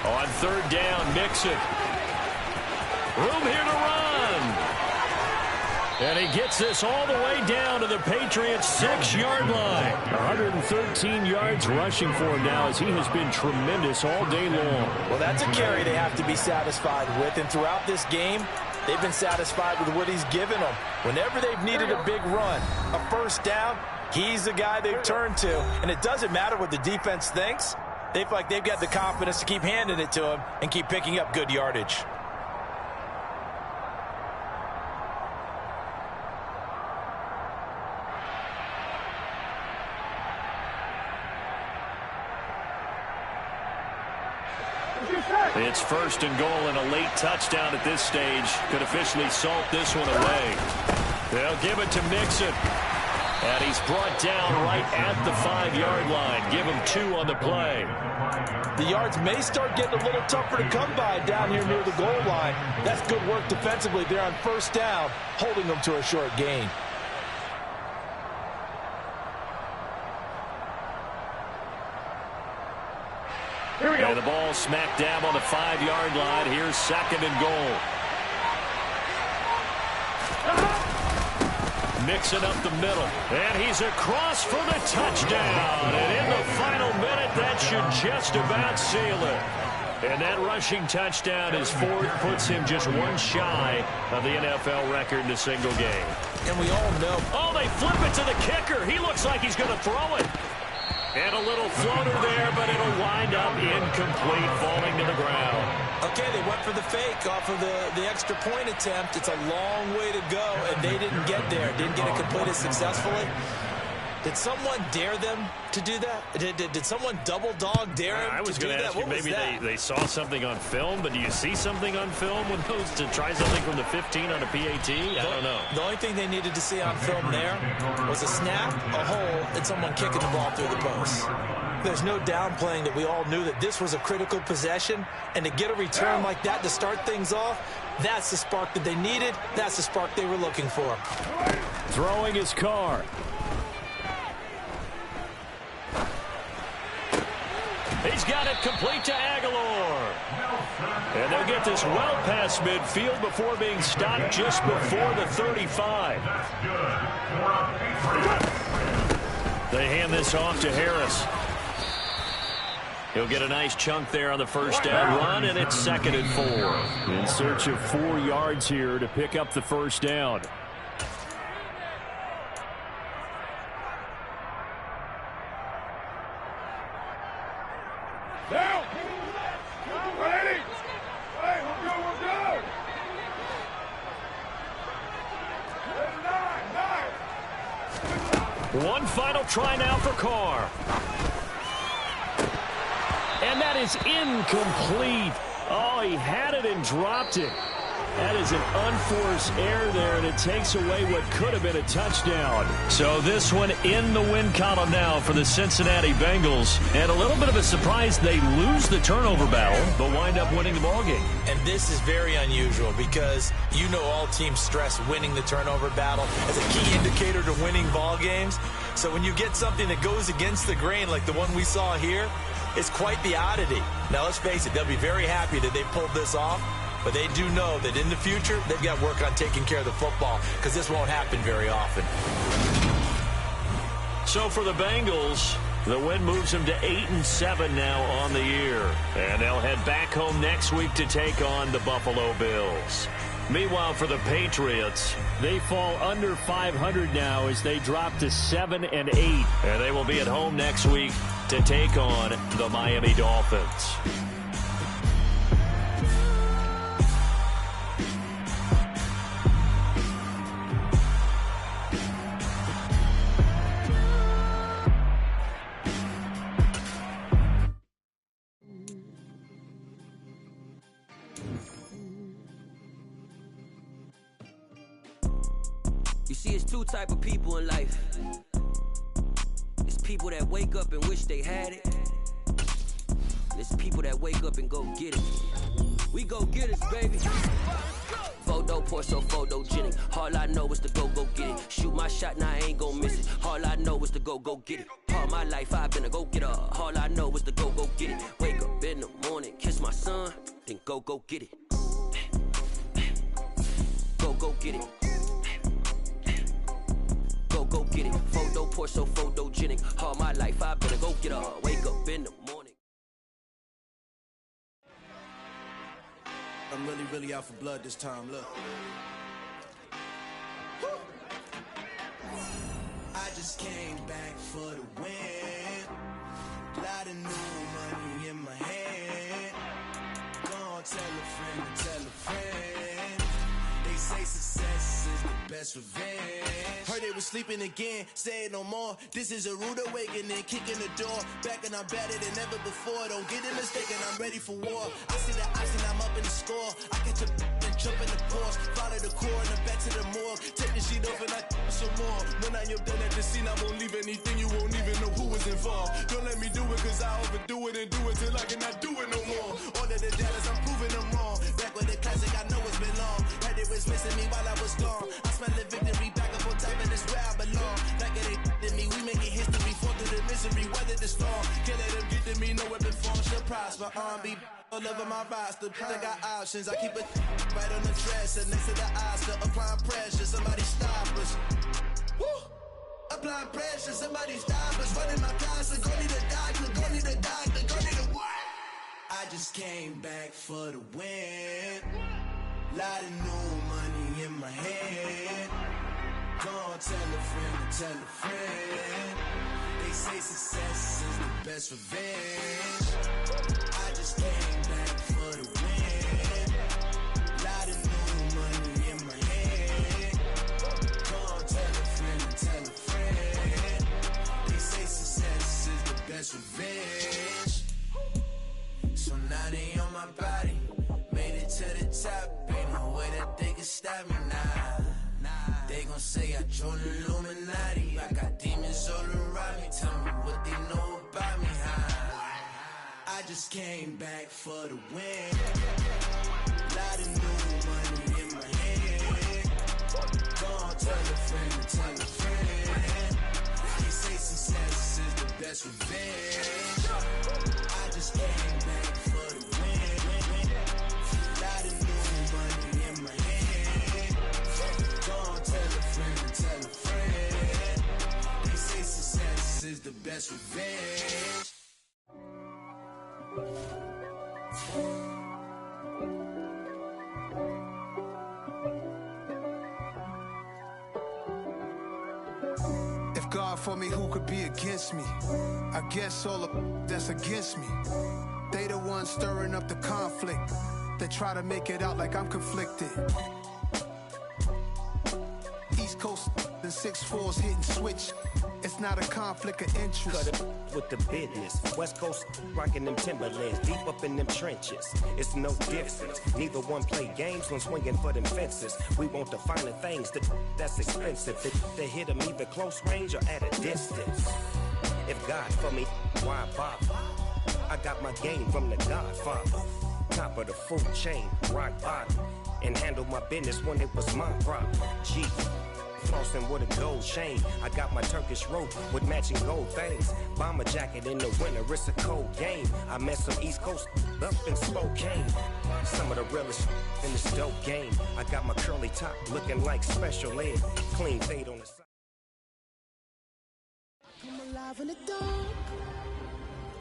S1: On 3rd down, Mixon. Room here to run. And he gets this all the way down to the Patriots' 6-yard line. 113 yards rushing for him now as he has been tremendous all day long.
S2: Well, that's a carry they have to be satisfied with. And throughout this game, they've been satisfied with what he's given them. Whenever they've needed a big run, a 1st down, he's the guy they've turned to. And it doesn't matter what the defense thinks. They feel like they've got the confidence to keep handing it to him and keep picking up good yardage.
S1: It's 1st and goal and a late touchdown at this stage. Could officially salt this one away. They'll give it to Mixon. And he's brought down right at the 5-yard line. Give him 2 on the play.
S2: The yards may start getting a little tougher to come by down here near the goal line. That's good work defensively there on 1st down, holding them to a short gain.
S3: Here we go.
S1: And the ball smack dab on the 5-yard line. Here's 2nd and goal. mixing up the middle. And he's across for the touchdown. And in the final minute, that should just about seal it. And that rushing touchdown is fourth, puts him just one shy of the NFL record in a single game.
S5: And we all know.
S1: Oh, they flip it to the kicker. He looks like he's going to throw it. And a little floater there, but it'll wind up incomplete, falling to the ground.
S5: Okay, they went for the fake off of the extra point attempt. It's a long way to go, and they didn't get there. Didn't get it completed successfully. Did someone dare them to do that? Did someone double dog dare him
S1: I was going to ask you, maybe they saw something on film, but do you see something on film with those to try something from the 15 on a PAT? I don't know.
S5: The only thing they needed to see on film there was a snap, a hole, and someone kicking the ball through the post. There's no downplaying that we all knew that this was a critical possession, and to get a return like that to start things off, that's the spark that they needed. That's the spark they were looking for.
S4: Throwing his car.
S1: He's got it complete to Aguilar. And they'll get this well past midfield before being stopped just before the 35. They hand this off to Harris. He'll get a nice chunk there on the first down run, and it's 2nd and 4.
S4: In search of 4 yards here to pick up the first down.
S3: Down. Ready. Hey, we'll go. 9.
S1: One final try now for Carr.
S4: And that is incomplete. Oh, he had it and dropped it. That is an unforced error there, and it takes away what could have been a touchdown.
S1: So this one in the win column now for the Cincinnati Bengals. And a little bit of a surprise, they lose the turnover battle, but wind up winning the ballgame.
S5: And this is very unusual because you know all teams stress winning the turnover battle as a key indicator to winning ball games. So when you get something that goes against the grain like the one we saw here, it's quite the oddity. Now, let's face it, they'll be very happy that they pulled this off. But they do know that in the future, they've got work on taking care of the football because this won't happen very often.
S1: So for the Bengals, the win moves them to 8-7 now on the year. And they'll head back home next week to take on the Buffalo Bills. Meanwhile, for the Patriots,
S4: they fall under 500 now as they drop to 7-8.
S1: And they will be at home next week to take on the Miami Dolphins.
S6: You see, it's two type of people in life. It's people that wake up and wish they had it. And it's people that wake up and go get it. We go get it, baby. Photo, Porso, photogenic. All I know is to go get it. Shoot my shot, now I ain't gon' miss it. All I know is to go get it. All my life I've been a go-getter. All I know is to go get it. Wake up in the morning, kiss my son, then go get it. Go get it. Go get it. Photo, Porso, photogenic. All my life I've been a go-getter. Wake up in the morning.
S7: I'm really out for blood this time, look. I just came back for the win. Lot of new money in my hand. Gonna tell a friend to tell a friend. They say success is the best revenge. Heard they was sleeping again, say it no more. This is a rude awakening, kicking the door. Back and I'm better than ever before. Don't get it mistaken, I'm ready for war. I see the option, I'm up in the score. I catch a and jump in the Porsche. Follow the core and the back to the morgue. Take the sheet off and I some more. When I am done at the scene, I won't leave anything. You won't even know who was involved. Don't let me do it, cause I overdo it and do it till I cannot do it no more. All of the dollars, I'm proving them wrong. Back with the classic, I know it's been long. Heard it was missing me while I was gone. I smell the victory back up on top, and it's where I belong. Like it ain't to me, we making history. Fall through the misery, weather the storm. Can't let them get to me, no weapon form should prosper. Be all over my roster. I got options, I keep it right on the dresser. Next to the Oscar, applying pressure. Somebody stop us. my pressure. Somebody stop us, running my closet. Go need a doctor, go need a doctor, go need a what? I just came back for the win. Lot of new money in my head. Gonna tell a friend to tell a friend. They say success is the best revenge. I just came back for the win. Lot of new money in my head. Gonna tell a friend to tell a friend. They say success is the best revenge. So now they on my body. Made it to the top. Ain't no way that they can stop me now. They gon' say I joined the Illuminati. I got demons all around me. Tell me what they know about me, huh? I just came back for the win. Lot of new money in my head. Gonna tell a friend to tell a friend. They say success is the best revenge. I just came back for the win. Lot of new money in my head. Gonna tell a friend to tell a friend. They say success is the best revenge.
S8: If God for me, who could be against me? I guess all the that's against me. They the ones stirring up the conflict. They try to make it out like I'm conflicted. East Coast and 6'4's hitting switch. It's not a conflict of interest.
S9: Cut it with the business. West Coast rocking them Timberlands, deep up in them trenches. It's no difference. Neither one play games when swinging for them fences. We want the finer things that's expensive. They hit them either close range or at a distance. If God for me, why bother? I got my game from the Godfather. Top of the food chain, rock bottom. And handle my business when it was my problem. G. Flossing with a gold chain. I got my Turkish rope with matching gold things. Bomber jacket in the winter, it's a cold game. I met some East Coast up in Spokane. Some of the realest in this dope game. I got my curly top looking like special ed. Clean fade on the side.
S7: Come alive in the dark,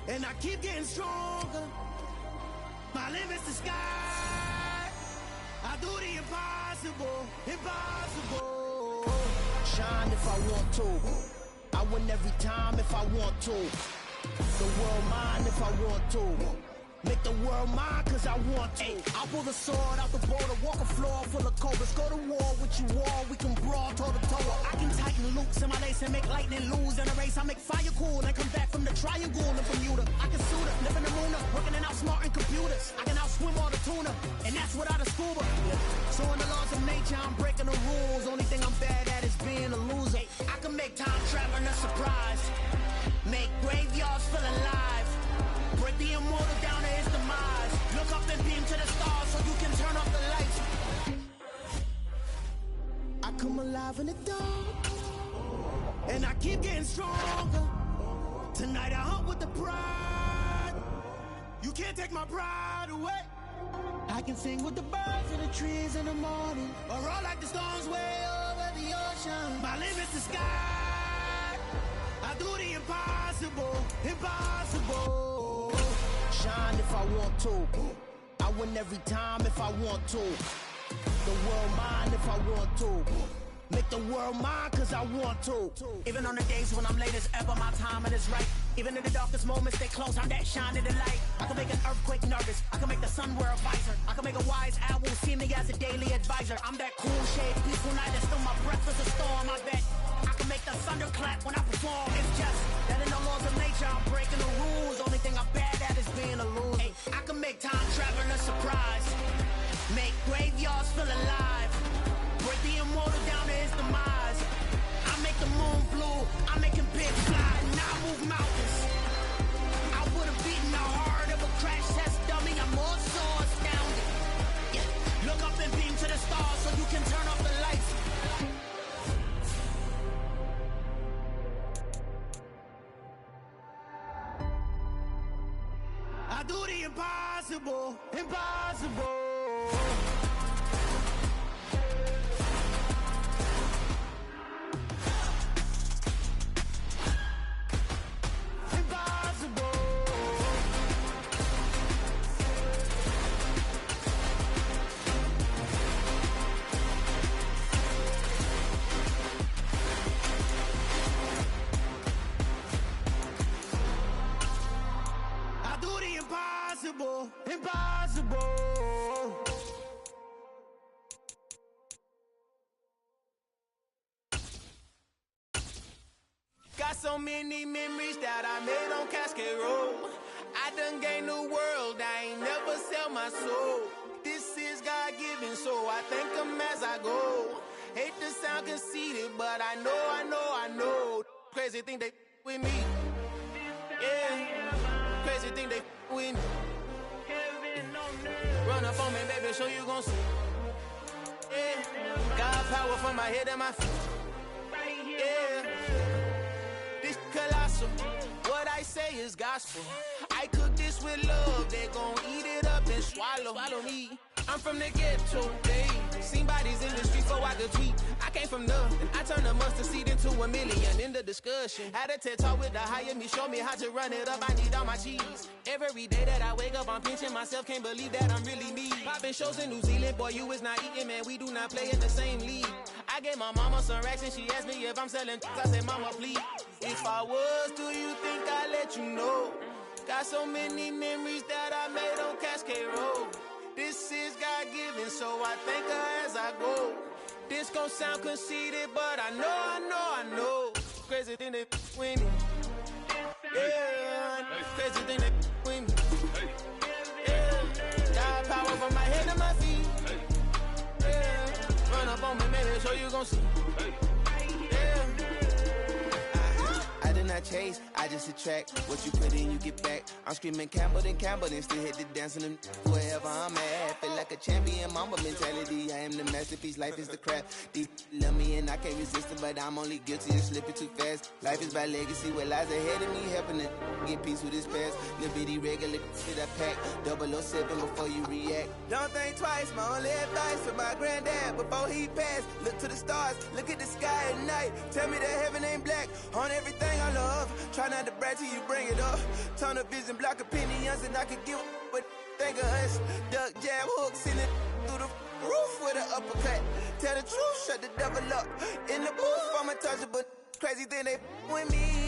S7: and I keep getting stronger. My limit's the sky. I do the impossible, impossible. Shine if I want to. I win every time if I want to. The world mine if I want to. Make the world mine cause I want to. I'll pull the sword out the border, walk a floor full of cobras. Go to war with you all, we can brawl toe to toe. I can tighten loops in my lace and make lightning lose in a race. I make fire cool and come back from the triangle in Bermuda. I can suit up, live in the moon up, working and outsmarting computers. I can outswim all the tuna, and that's without a scuba. So in the laws of nature, I'm breaking the rules. Only thing I'm bad at is being a loser. I can make time traveling a surprise. Make graveyards feel alive. Break the immortal down to his demise. Look up and beam to the stars so you can turn off the lights. I come alive in the dark, and I keep getting stronger. Tonight I hunt with the pride. You can't take my pride away. I can sing with the birds and the trees in the morning, or roll like the storms way over the ocean. My limit's the sky. I do the impossible, impossible. Shine if I want to. I win every time if I want to. The world mine if I want to. Make the world mine cause I want to. Even on the days when I'm late as ever, my timing is right. Even in the darkest moments, stay close, I'm that shining the light. I can make an earthquake nervous, I can make the sun wear a visor. I can make a wise owl see me as a daily advisor. I'm that cool shade, peaceful night, and still my breath is a storm, I bet. I can make the thunder clap when I perform. It's just that in the laws of nature, I'm breaking the rules. Only thing I'm bad at is being a loser. Hey, I can make time traveling a surprise. Make graveyards feel alive. Break the immortal down to his demise. I make the moon blue, I make him big fly, and I move mountains. I would've beaten the heart of a crash test dummy. I'm more so astounded. Yeah. Look up and beam to the stars so you can turn off the lights. I do the impossible, impossible. impossible. Got so many memories that I made on Cascade Road. I done gained the world, I ain't never sell my soul. This is God-given, so I thank him as I go. Hate to sound conceited, but I know. Crazy thing they with me. Yeah, crazy thing they with me. Run up on me, baby, show you gon' see. Yeah, got power from my head and my feet. Yeah. This colossal, what I say is gospel. I cook this with love, they gon' eat it up and swallow me. I'm from the ghetto, they seen bodies in the street so I could tweet. I came from nothing, I turned a mustard seed into $1 million in the discussion. Had a TED talk with the higher me, show me how to run it up, I need all my cheese. Every day that I wake up, I'm pinching myself, can't believe that I'm really me. Popping shows in New Zealand, boy, you is not eating, man, we do not play in the same league. I gave my mama some racks and she asked me if I'm selling. I said, mama, please. If I was, do you think I'd let you know? Got so many memories that I made on Cascade Road. This is God-given, so I thank her as I go. This gon' sound conceited, but I know. Crazy thing they with me. Yeah, crazy thing they with me. Yeah, got power from my head to my feet. Yeah, run up on me, maybe so you gon' see. Yeah. I did not chase, I just attract. What you put in, you get back. I'm screaming Campbell, then still hit the dance and wherever I'm at. Feel like a champion, mamba mentality. I am the masterpiece, life is the crap. Deep love me and I can't resist it, but I'm only guilty of slipping too fast. Life is by legacy, what lies ahead of me, helping to get peace with this past. Little bitty regular shit I pack. 007 before you react. Don't think twice, my only advice for my granddad before he passed. Look to the stars, look at the sky at night. Tell me that heaven ain't black on everything I love. Try not to brag till you bring it up. Tunnel vision, block opinions, and I could give what think of us. Duck, jab, hooks in it through the roof with an uppercut. Tell the truth, shut the devil up. In the booth, I'm untouchable. Crazy thing they with me.